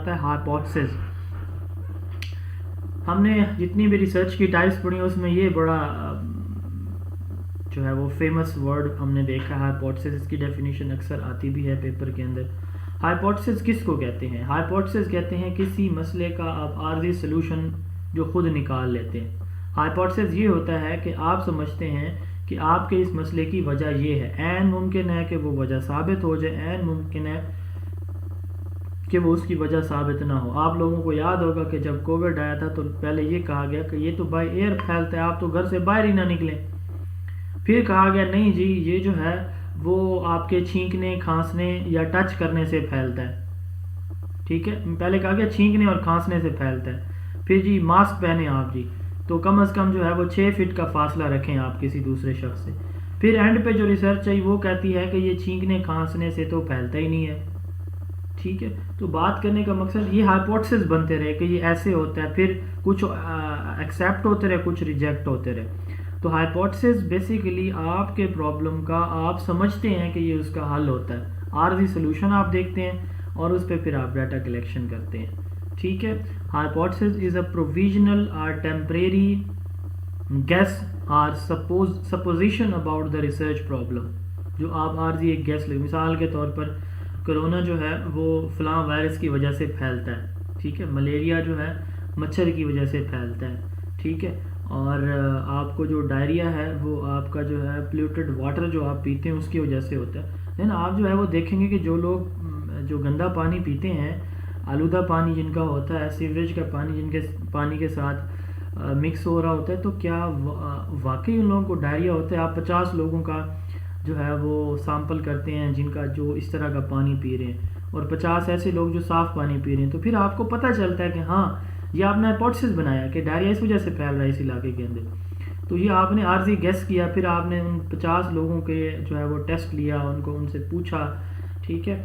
आता है हाइपोथेसिस। हमने जितनी भी रिसर्च की टाइप्स पढ़ी उसमें ये बड़ा जो है वो फेमस वर्ड हमने देखा है हाइपोथेसिस। इसकी डेफिनेशन अक्सर आती भी है पेपर के अंदर। हाइपोथेसिस किसको कहते हैं? हाइपोथेसिस कहते हैं किसी मसले का आप आर्जी सोल्यूशन जो खुद निकाल लेते हैं। हाइपोथेसिस ये होता है कि आप समझते हैं कि आपके इस मसले की वजह ये है, ऐन मुमकिन है कि वो वजह साबित हो जाए, ऐन मुमकिन है कि वो उसकी वजह साबित ना हो। आप लोगों को याद होगा कि जब कोविड आया था तो पहले ये कहा गया कि ये तो बाय एयर फैलता है, आप तो घर से बाहर ही ना निकलें। फिर कहा गया नहीं जी, ये जो है वो आपके छींकने, खांसने या टच करने से फैलता है। ठीक है, पहले कहा गया छींकने और खांसने से फैलता है। फिर जी मास्क पहने आप जी, तो कम से कम जो है वो 6 फीट का फासला रखें आप किसी दूसरे शख्स से। फिर एंड पे जो रिसर्च है वो कहती है कि ये छींकने खांसने से तो फैलता ही नहीं है। ठीक है, तो बात करने का मकसद ये हाइपोथेसिस बनते रहे कि ये ऐसे होता है, फिर कुछ एक्सेप्ट होते रहे, कुछ रिजेक्ट होते रहे। तो हाइपोथेसिस बेसिकली आपके प्रॉब्लम का आप समझते हैं कि ये उसका हल होता है, आर्जी सोल्यूशन आप देखते हैं और उस पर फिर आप डाटा कलेक्शन करते हैं। ठीक है, हाइपोथेसिस इज अ प्रोविजनल और टेम्परेरी गेस और supposition about the research problem. जो आप आर्जी एक गेस ले, मिसाल के तौर पर कोरोना जो है वो फलां वायरस की वजह से फैलता है। ठीक है, मलेरिया जो है मच्छर की वजह से फैलता है। ठीक है, और आपको जो डायरिया है वो आपका जो है पोल्यूटेड वाटर जो आप पीते हैं उसकी वजह से होता है। लेकिन आप जो है वो देखेंगे कि जो लोग जो गंदा पानी पीते हैं, आलूदा पानी जिनका होता है, सीवरेज का पानी जिनके पानी के साथ मिक्स हो रहा होता है, तो क्या वाकई उन लोगों को डायरिया होता है? आप 50 लोगों का जो है वो सैंपल करते हैं जिनका जो इस तरह का पानी पी रहे हैं और 50 ऐसे लोग जो साफ़ पानी पी रहे हैं, तो फिर आपको पता चलता है कि हाँ, ये आपने हाइपोथेसिस बनाया कि डायरिया इस वजह से फैल रहा है इस इलाके के अंदर। तो ये आपने आर्जी गेस किया, फिर आपने उन 50 लोगों के जो है वो टेस्ट लिया, उनसे पूछा। ठीक है,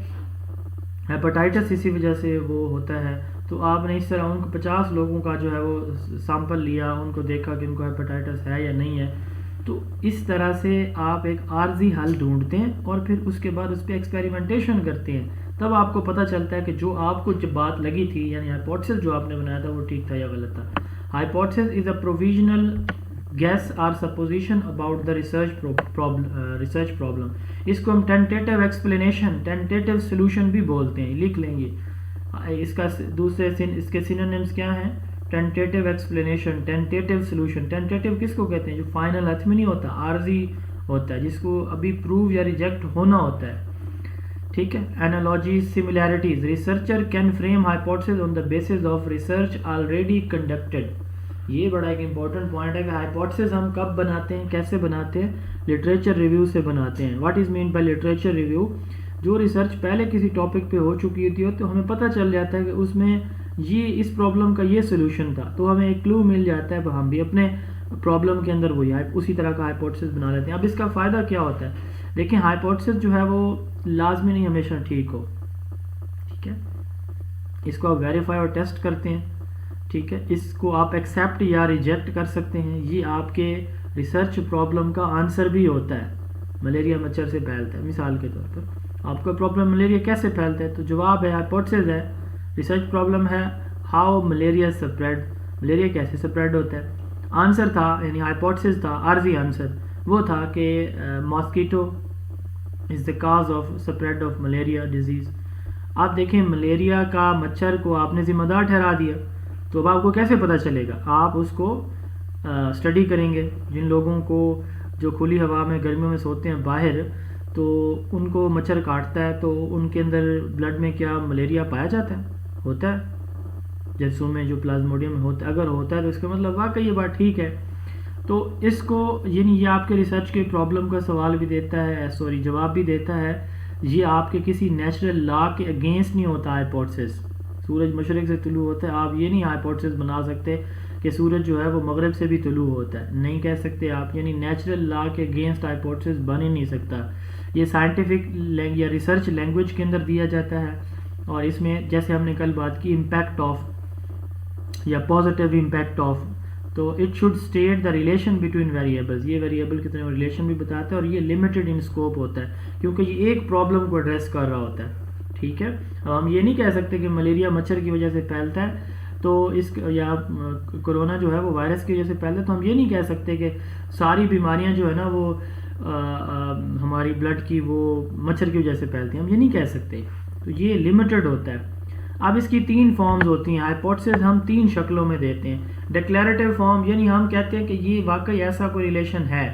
हेपेटाइटिस इसी वजह से वो होता है, तो आपने इस तरह उनको 50 लोगों का जो है वो सैंपल लिया, उनको देखा कि उनको हेपेटाइटिस है या नहीं है। तो इस तरह से आप एक आर्जी हल ढूंढते हैं और फिर उसके बाद उस पर एक्सपेरिमेंटेशन करते हैं। तब आपको पता चलता है कि जो आपको जब बात लगी थी, यानी हाइपोथेसिस जो आपने बनाया था वो ठीक था या गलत था। Hypothesis is a provisional guess or supposition about the research problem. इसको हम टेंटेटिव एक्सप्लेनेशन, टेंटेटिव सोल्यूशन भी बोलते हैं, लिख लेंगे। इसका इसके सिनोनिम्स क्या हैं? Tentative explanation, tentative solution. Tentative किसको कहते हैं? जो फाइनल हाथ में नहीं होता, आर्जी होता है, जिसको अभी प्रूव या रिजेक्ट होना होता है। ठीक है, analogy, similarities. Researcher can frame hypothesis on the basis of research already conducted. ये बड़ा एक इंपॉर्टेंट पॉइंट है कि हाइपोथेसिस हम कब बनाते हैं, कैसे बनाते हैं? लिटरेचर रिव्यू से बनाते हैं। What is mean by literature review? जो रिसर्च पहले किसी टॉपिक पे हो चुकी होती है तो हमें पता चल जाता है कि उसमें ये इस प्रॉब्लम का ये सोल्यूशन था, तो हमें एक क्लू मिल जाता है, हम भी अपने प्रॉब्लम के अंदर वही उसी तरह का हाइपोथेसिस बना लेते हैं। अब इसका फ़ायदा क्या होता है? देखिए, हाइपोथेसिस जो है वो लाजमी नहीं हमेशा ठीक हो। ठीक है, इसको आप वेरीफाई और टेस्ट करते हैं। ठीक है, इसको आप एक्सेप्ट या रिजेक्ट कर सकते हैं। ये आपके रिसर्च प्रॉब्लम का आंसर भी होता है। मलेरिया मच्छर से फैलता है, मिसाल के तौर पर आपका प्रॉब्लम मलेरिया कैसे फैलता है, तो जवाब है हाइपोथेसिस है। रिसर्च प्रॉब्लम है हाउ मलेरिया स्प्रेड, मलेरिया कैसे स्प्रेड होता है। आंसर था, यानी हाइपोथेसिस था, आर्जी आंसर वो था कि mosquito is the cause of spread of malaria disease. आप देखें, मलेरिया का मच्छर को आपने जिम्मेदार ठहरा दिया, तो अब आपको कैसे पता चलेगा? आप उसको स्टडी करेंगे। जिन लोगों को जो खुली हवा में गर्मियों में सोते हैं बाहर, तो उनको मच्छर काटता है, तो उनके अंदर ब्लड में क्या मलेरिया पाया जाता है? होता है, जर्सों में जो प्लाज्मोडियम होता है, अगर होता है तो इसका मतलब वाकई ये बात ठीक है। तो इसको यानी ये आपके रिसर्च के प्रॉब्लम का सवाल भी देता है, जवाब भी देता है। ये आपके किसी नेचुरल लॉ के अगेंस्ट नहीं होता हाइपोथेसिस। सूरज मशरक से तुलू होता है, आप ये नहीं हाइपोथेसिस बना सकते कि सूरज जो है वो मगरब से भी तुलू होता है, नहीं कह सकते आप। यानी नेचुरल लॉ के अगेंस्ट हाइपोथेसिस बन ही नहीं सकता। ये साइंटिफिक या रिसर्च लैंग्वेज के अंदर दिया जाता है, और इसमें जैसे हमने कल बात की इम्पैक्ट ऑफ या पॉजिटिव इम्पैक्ट ऑफ, तो it should state the relation between variables. ये वेरिएबल की तरह रिलेशन भी बताता है, और ये लिमिटेड इन स्कोप होता है क्योंकि ये एक प्रॉब्लम को एड्रेस कर रहा होता है। ठीक है। अब हम ये नहीं कह सकते कि मलेरिया मच्छर की वजह से फैलता है तो इस या कोरोना जो है वो वायरस की वजह से फैलता है, तो हम ये नहीं कह सकते कि सारी बीमारियां जो है ना वो हमारी ब्लड की वो मच्छर की वजह से फैलती हैं, हम ये नहीं कह सकते। तो ये लिमिटेड होता है। अब इसकी 3 फॉर्म्स होती हैं। हाइपोथेसिस हम 3 शक्लों में देते हैं। डिक्लेरेटिव फॉर्म यानी हम कहते हैं कि ये वाकई ऐसा कोई रिलेशन है,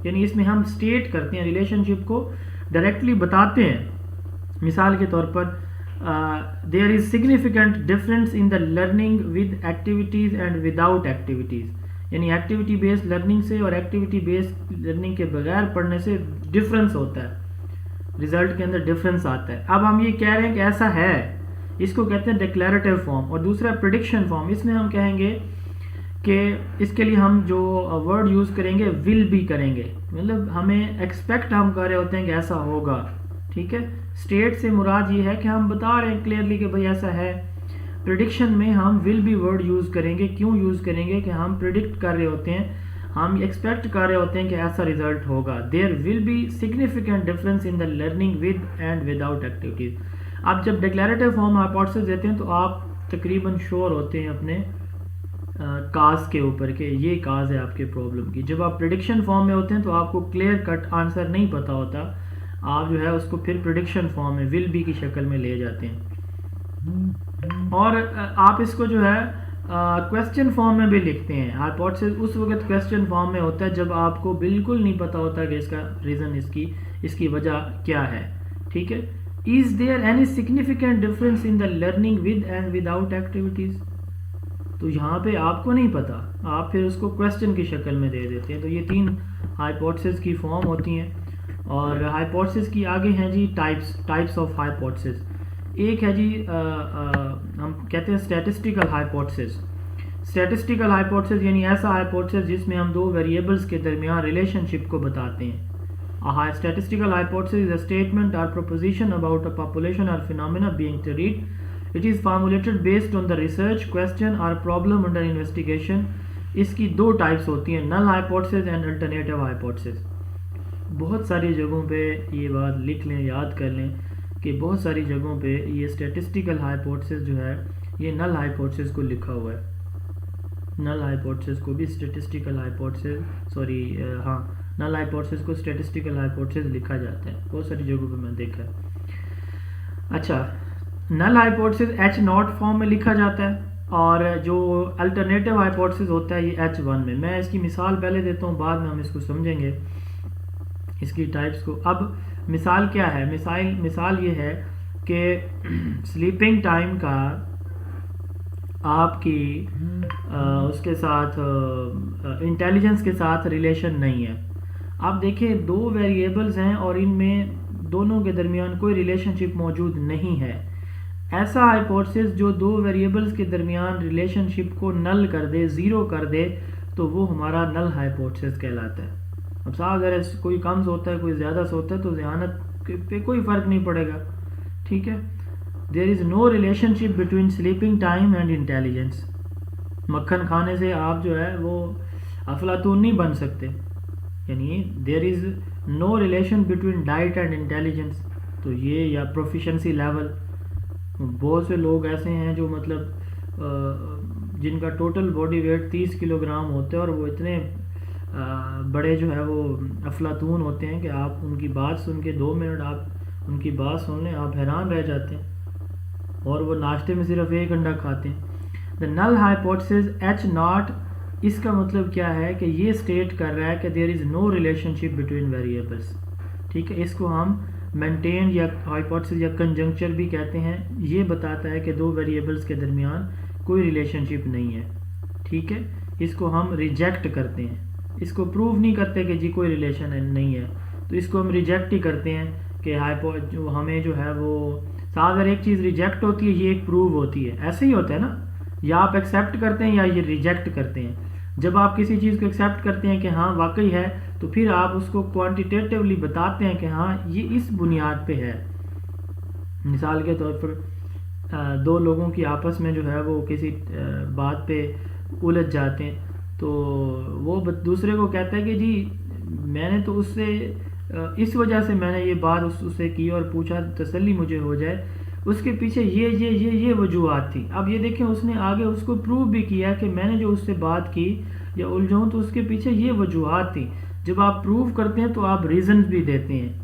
यानी इसमें हम स्टेट करते हैं, रिलेशनशिप को डायरेक्टली बताते हैं। मिसाल के तौर पर there is significant difference in the learning with activities and without activities, यानी एक्टिविटी बेस्ड लर्निंग से और एक्टिविटी बेस्ड लर्निंग के बगैर पढ़ने से डिफरेंस होता है, रिजल्ट के अंदर डिफरेंस आता है। अब हम ये कह रहे हैं कि ऐसा है, इसको कहते हैं डिक्लेरेटिव फॉर्म। और दूसरा प्रेडिक्शन फॉर्म, इसमें हम कहेंगे कि इसके लिए हम जो वर्ड यूज़ करेंगे विल बी करेंगे, मतलब हमें एक्सपेक्ट हम कर रहे होते हैं कि ऐसा होगा, ठीक है। स्टेट से मुराद ये है कि हम बता रहे हैं क्लियरली कि भाई ऐसा है। प्रिडिक्शन में हम विल बी वर्ड यूज़ करेंगे। क्यों यूज़ करेंगे? कि हम प्रिडिक्ट कर रहे होते हैं, हम एक्सपेक्ट कर रहे होते हैं कि ऐसा रिजल्ट होगा। There will be significant difference in the learning with and without activities. आप जब डिक्लेरेटिव फॉर्म हाइपोथेसिस देते हैं तो आप तकरीबन श्योर होते हैं अपने काज के ऊपर कि ये काज है आपके प्रॉब्लम की। जब आप प्रिडिक्शन फॉर्म में होते हैं तो आपको क्लियर कट आंसर नहीं पता होता, आप जो है उसको फिर प्रिडिक्शन फॉर्म में विल बी की शक्ल में ले जाते हैं। और आप इसको जो है क्वेश्चन फॉर्म में भी लिखते हैं। हाइपोथेसिस उस वक्त क्वेश्चन फॉर्म में होता है जब आपको बिल्कुल नहीं पता होता कि इसका रीज़न, इसकी वजह क्या है, ठीक है। Is there any significant difference in the learning with and without activities, तो यहाँ पे आपको नहीं पता, आप फिर उसको क्वेश्चन की शक्ल में दे देते हैं। तो ये 3 हाइपोथेसिस की फॉर्म होती हैं। और हाइपोथेसिस की आगे हैं जी टाइप्स ऑफ हाइपोथेसिस। एक है जी हम कहते हैं स्टैटिस्टिकल हाइपोथेसिस। स्टैटिस्टिकल हाइपोथेसिस यानी ऐसा हाइपोथेसिस जिसमें हम 2 वेरिएबल्स के दरमियान रिलेशनशिप को बताते हैं। A statistical hypothesis is a statement or proposition about a population or phenomena being studied. It is formulated based on the research question or problem under investigation. इसकी 2 टाइप्स होती हैं, null hypothesis and alternative hypothesis. बहुत सारी जगहों पे ये बात लिख लें, याद कर लें कि बहुत सारी जगहों पे ये स्टैटिस्टिकल हाइपोथेसिस जो है ये नल हाइपोथेसिस को लिखा हुआ है। नल हाइपोथेसिस को भी स्टैटिस्टिकल हाइपोथेसिस नल हाइपोथेसिस को स्टैटिस्टिकल हाइपोथेसिस लिखा जाता है, बहुत सारी जगहों पे मैंने देखा है। अच्छा, नल हाइपोथेसिस H0 फॉर्म में लिखा जाता है और जो अल्टरनेटिव हाइपोथेसिस होता है ये H1 में। मैं इसकी मिसाल पहले देता हूँ, बाद में हम इसको समझेंगे इसकी टाइप्स को। अब मिसाल क्या है? मिसाल ये है कि स्लीपिंग टाइम का आपकी उसके साथ इंटेलिजेंस के साथ रिलेशन नहीं है। आप देखें 2 वेरिएबल्स हैं और इनमें दोनों के दरमियान कोई रिलेशनशिप मौजूद नहीं है। ऐसा हाइपोथेसिस जो 2 वेरिएबल्स के दरमियान रिलेशनशिप को नल कर दे, ज़ीरो कर दे, तो वो हमारा नल हाइपोथेसिस कहलाता है। अब साहब अगर कोई कम सोता है कोई ज़्यादा सोता है तो ज़हानत पे कोई फ़र्क नहीं पड़ेगा, ठीक है। There is no relationship between sleeping time and intelligence. मक्खन खाने से आप जो है वो अफलातून नहीं बन सकते, यानी there is no relation between diet and intelligence. तो ये या प्रोफिशेंसी लेवल, बहुत से लोग ऐसे हैं जो मतलब जिनका टोटल बॉडी वेट 30 किलोग्राम होता है और वो इतने बड़े जो है वो अफलातून होते हैं कि आप उनकी बात सुन के 2 मिनट आप उनकी बात सुन लें, आप हैरान रह जाते हैं। और वो नाश्ते में सिर्फ 1 अंडा खाते हैं। द नल हाइपोथेसिस H0, इसका मतलब क्या है कि ये स्टेट कर रहा है कि there is no relationship between variables, ठीक है। इसको हम मेंटेन या हाइपोथेसिस या कंजंक्चर भी कहते हैं। ये बताता है कि 2 वेरिएबल्स के दरमियान कोई रिलेशनशिप नहीं है, ठीक है। इसको हम रिजेक्ट करते हैं, इसको प्रूव नहीं करते कि जी कोई रिलेशन नहीं है, तो इसको हम रिजेक्ट ही करते हैं कि हमें जो है वो अगर एक चीज़ रिजेक्ट होती है ये एक प्रूव होती है। ऐसे ही होता है ना, या आप एक्सेप्ट करते हैं या ये रिजेक्ट करते हैं। जब आप किसी चीज़ को एक्सेप्ट करते हैं कि हाँ वाकई है, तो फिर आप उसको क्वांटिटेटिवली बताते हैं कि हाँ ये इस बुनियाद पे है। मिसाल के तौर पर 2 लोगों की आपस में जो है वो किसी बात पे उलझ जाते हैं, तो वो दूसरे को कहता है कि जी मैंने तो उससे इस वजह से मैंने ये बात उससे की और पूछा, तसल्ली मुझे हो जाए। उसके पीछे ये वजूहत थी। अब ये देखें, उसने आगे उसको प्रूव भी किया कि मैंने जो उससे बात की या उलझाऊँ तो उसके पीछे ये वजूहत थी। जब आप प्रूव करते हैं तो आप रीज़न्स भी देते हैं,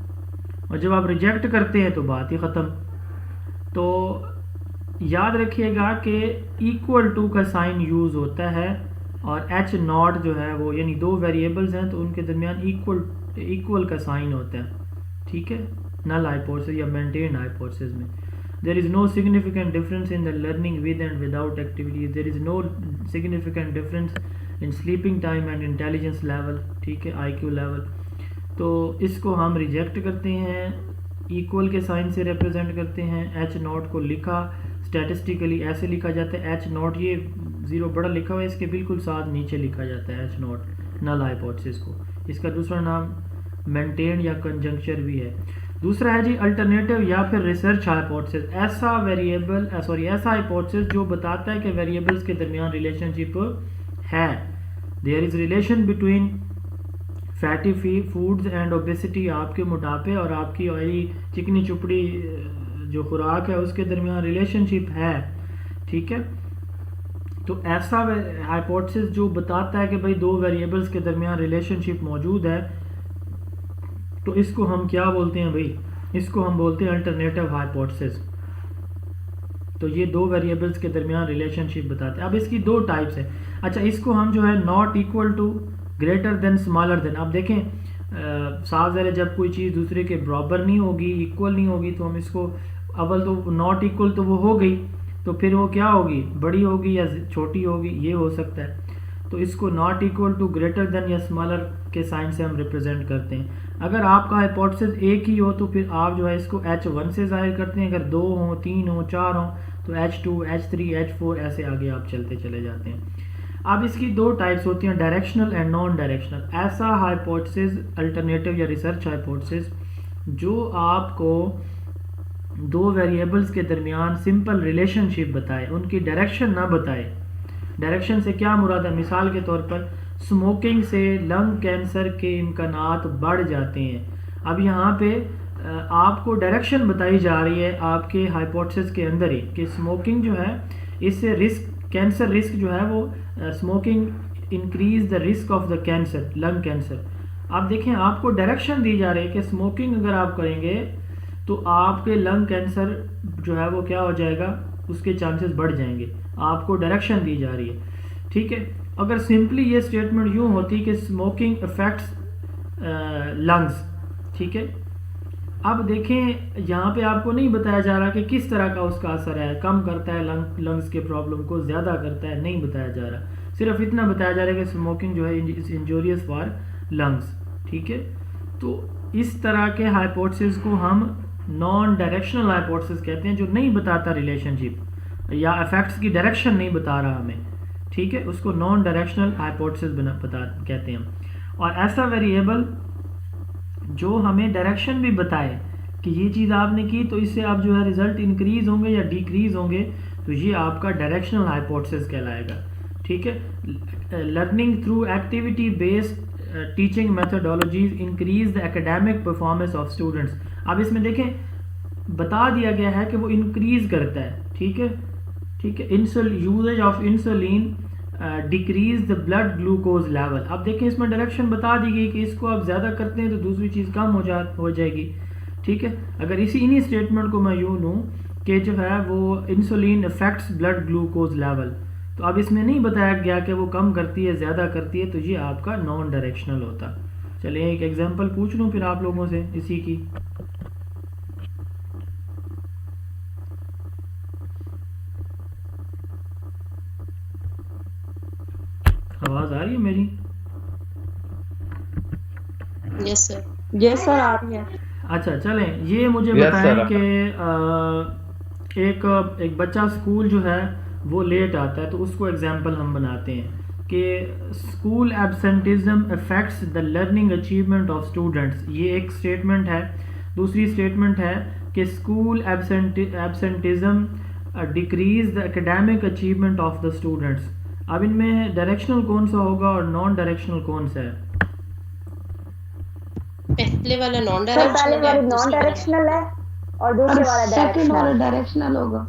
और जब आप रिजेक्ट करते हैं तो बात ही ख़त्म। तो याद रखिएगा कि इक्वल टू का साइन यूज़ होता है, और एच नॉट जो है वो, यानी दो वेरिएबल्स हैं तो उनके दरमियान इक्वल का साइन होता है, ठीक है, नल हाइपोथेसिस या मेंटेन हाइपोथेसिस में। There is no significant difference in the learning with and without activities, there is no significant difference in sleeping time and intelligence level, ठीक है, IQ लेवल। तो इसको हम रिजेक्ट करते हैं, इक्वल के साइन से रिप्रेजेंट करते हैं। एच नॉट को लिखा स्टैटिस्टिकली ऐसे लिखा जाता है, एच नॉट, ये ज़ीरो बड़ा लिखा हुआ है, इसके बिल्कुल साथ नीचे लिखा जाता है एच नॉट, नल हाइपोथेसिस को। इसका दूसरा नाम मेंटेन या कंजंक्चर भी है। दूसरा है जी अल्टरनेटिव या फिर रिसर्च हाइपोथेसिस, ऐसा वेरिएबल ऐसा हाइपोथेसिस जो बताता है कि वेरिएबल्स के दरमियान रिलेशनशिप है। There is relation between fatty foods and obesity, आपके मोटापे और आपकी ऑयली चिकनी चुपड़ी जो खुराक है उसके दरमियान रिलेशनशिप है, ठीक है। तो ऐसा हाइपोथेसिस जो बताता है कि भाई दो वेरिएबल्स के दरमियान रिलेशनशिप मौजूद है, तो इसको हम क्या बोलते हैं भाई, इसको हम बोलते हैं अल्टरनेटिव हाइपोथेसिस। तो ये दो वेरिएबल्स के दरमियान रिलेशनशिप बताते हैं। अब इसकी दो टाइप्स है। अच्छा, इसको हम जो है not equal to, greater than, smaller than. अब देखें साफ ज़ाहिर है जब कोई चीज़ दूसरे के बराबर नहीं होगी, इक्वल नहीं होगी, तो हम इसको अव्वल तो नॉट इक्वल तो वो हो गई, तो फिर वो क्या होगी, बड़ी होगी या छोटी होगी, ये हो सकता है। तो इसको not equal to, greater than या स्मॉलर के साइन से हम रिप्रेजेंट करते हैं। अगर आपका हाइपोथेसिस एक ही हो तो फिर आप जो है इसको H1 से जाहिर करते हैं। अगर 2 हो, 3 हो, 4 हो तो H2, H3, H4 ऐसे आगे आप चलते चले जाते हैं। अब इसकी दो टाइप्स होती हैं, डायरेक्शनल एंड नॉन डायरेक्शनल। ऐसा हाइपोथेसिस, अल्टरनेटिव या रिसर्च हाइपोथेसिस जो आपको दो वेरिएबल्स के दरमियान सिंपल रिलेशनशिप बताए, उनकी डायरेक्शन ना बताए। डायरेक्शन से क्या मुराद है, मिसाल के तौर पर स्मोकिंग से लंग कैंसर के इम्कानात बढ़ जाते हैं। अब यहाँ पे आपको डायरेक्शन बताई जा रही है आपके हाइपोथेसिस के अंदर ही कि स्मोकिंग जो है इससे रिस्क, कैंसर रिस्क जो है वो, smoking increase the risk of the cancer, lung cancer. आप देखें, आपको डायरेक्शन दी जा रही है कि स्मोकिंग अगर आप करेंगे तो आपके लंग कैंसर जो है वो क्या हो जाएगा, उसके चांसेस बढ़ जाएंगे। आपको डायरेक्शन दी जा रही है, ठीक है। अगर सिंपली ये स्टेटमेंट यूँ होती कि स्मोकिंग अफेक्ट्स लंग्स, ठीक है। अब देखें यहाँ पे आपको नहीं बताया जा रहा कि किस तरह का उसका असर है, कम करता है लंग्स के प्रॉब्लम को, ज़्यादा करता है, नहीं बताया जा रहा। सिर्फ इतना बताया जा रहा है कि स्मोकिंग जो है इज इंजूरियस फॉर लंग्स, ठीक है। तो इस तरह के हाइपोथेसिस को हम नॉन डायरेक्शनल हाइपोथेसिस कहते हैं, जो नहीं बताता रिलेशनशिप या इफेक्ट्स की डायरेक्शन नहीं बता रहा हमें, ठीक है, उसको नॉन डायरेक्शनल हाइपोथेसिस कहते हैं हम। और ऐसा वेरिएबल जो हमें डायरेक्शन भी बताए कि ये चीज़ आपने की तो इससे आप जो है रिजल्ट इंक्रीज होंगे या डिक्रीज होंगे, तो ये आपका डायरेक्शनल हाइपोथेसिस कहलाएगा, ठीक है। Learning through activity based teaching methodologies increase the academic performance of students. अब इसमें देखें बता दिया गया है कि वो इंक्रीज करता है, ठीक है, ठीक है। Uses of insulin decrease the blood glucose level. अब देखें इसमें डायरेक्शन बता दी गई कि इसको आप ज़्यादा करते हैं तो दूसरी चीज़ कम हो जाएगी, ठीक है। अगर इन्हीं स्टेटमेंट को मैं यूँ लूँ कि जो है वो insulin affects blood glucose level, तो अब इसमें नहीं बताया गया कि वो कम करती है, ज़्यादा करती है, तो ये आपका नॉन डायरेक्शनल होता। चलिए एक एग्जांपल पूछ लूँ फिर आप लोगों से इसी की। आवाज़ आ रही है मेरी? Yes sir. यस सर, आ रही है। अच्छा चलें, ये मुझे Yes, बताएं sir. कि एक बच्चा स्कूल जो है वो लेट आता है, तो उसको एग्जांपल हम बनाते हैं कि school absenteeism affects the learning achievement of students. ये एक स्टेटमेंट है। दूसरी स्टेटमेंट है कि school absenteeism decrease the academic achievement of the students. अब इनमें डायरेक्शनल कौन सा होगा और नॉन डायरेक्शनल कौन सा है? पहले वाला नॉन सर पहले डायरेक्शनल है, वाली नॉन दूसरे वाला डायरेक्शनल है और और दूसरे वाला सेकंड वाला डायरेक्शनल। डायरेक्शनल होगा।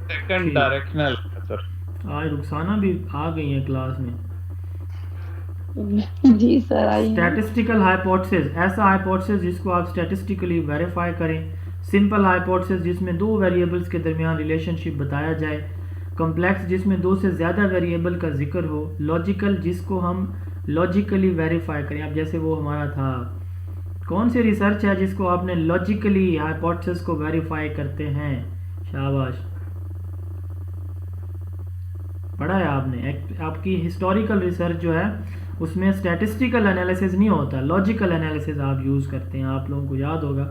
सेकंड ठीक। डायरेक्शनल है सर। आज रुखसाना भी आ गई है क्लास में। जी सर आई हैं। स्टैटिस्टिकल हाइपोथेसिस, ऐसा हाइपोथेसिस जिसको आप स्टैटिस्टिकली वेरीफाई करें। सिंपल हाइपोथेसिस जिसमें दो वेरिएबल्स के दरमियान रिलेशनशिप बताया जाए। कॉम्प्लेक्स जिसमें दो से ज़्यादा वेरिएबल का जिक्र हो। लॉजिकल जिसको हम लॉजिकली वेरीफाई करें। अब जैसे वो हमारा था, कौन सी रिसर्च है जिसको आपने लॉजिकली हाइपोथेसिस को वेरीफाई करते हैं? शाबाश, पढ़ा है आपने। आपकी हिस्टोरिकल रिसर्च जो है उसमें स्टैटिस्टिकल एनालिसिस नहीं होता, लॉजिकल एनालिसिस आप यूज़ करते हैं, आप लोगों को याद होगा।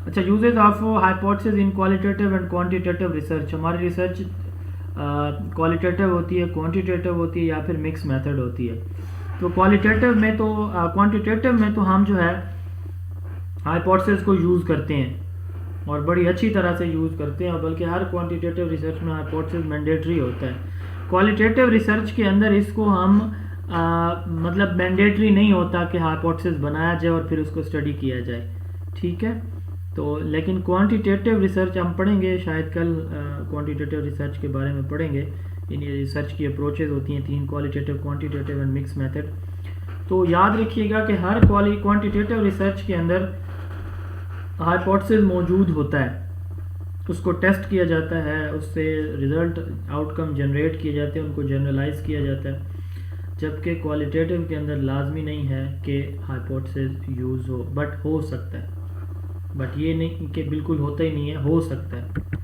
अच्छा, uses of hypothesis in qualitative and quantitative research. हमारी रिसर्च क्वालिटेटिव होती है, क्वांटिटेटिव होती है, या फिर मिक्स मेथड होती है। तो क्वालिटेटिव में तो क्वांटिटेटिव में तो हम जो है हाइपोथेसिस को यूज़ करते हैं और बड़ी अच्छी तरह से यूज़ करते हैं, बल्कि हर क्वांटिटेटिव रिसर्च में हाइपोथेसिस मैंडेटरी होता है। क्वालिटेटिव रिसर्च के अंदर इसको हम मतलब मैंडेटरी नहीं होता कि हाइपोथेसिस बनाया जाए और फिर उसको स्टडी किया जाए, ठीक है। तो लेकिन क्वांटिटेटिव रिसर्च हम पढ़ेंगे शायद कल, क्वांटिटेटिव रिसर्च के बारे में पढ़ेंगे। इन रिसर्च की अप्रोचेज होती हैं तीन, qualitative, quantitative and mix method. तो याद रखिएगा कि हर क्वांटिटेटिव रिसर्च के अंदर हाइपोथेसिस मौजूद होता है, उसको टेस्ट किया जाता है, उससे रिजल्ट आउटकम जनरेट किए जाते हैं, उनको जनरलाइज किया जाता है। जबकि क्वालिटेटिव के अंदर लाजमी नहीं है कि हाइपोथेसिस यूज़ हो, बट हो सकता है, बट ये नहीं कि बिल्कुल होता ही नहीं है, हो सकता है।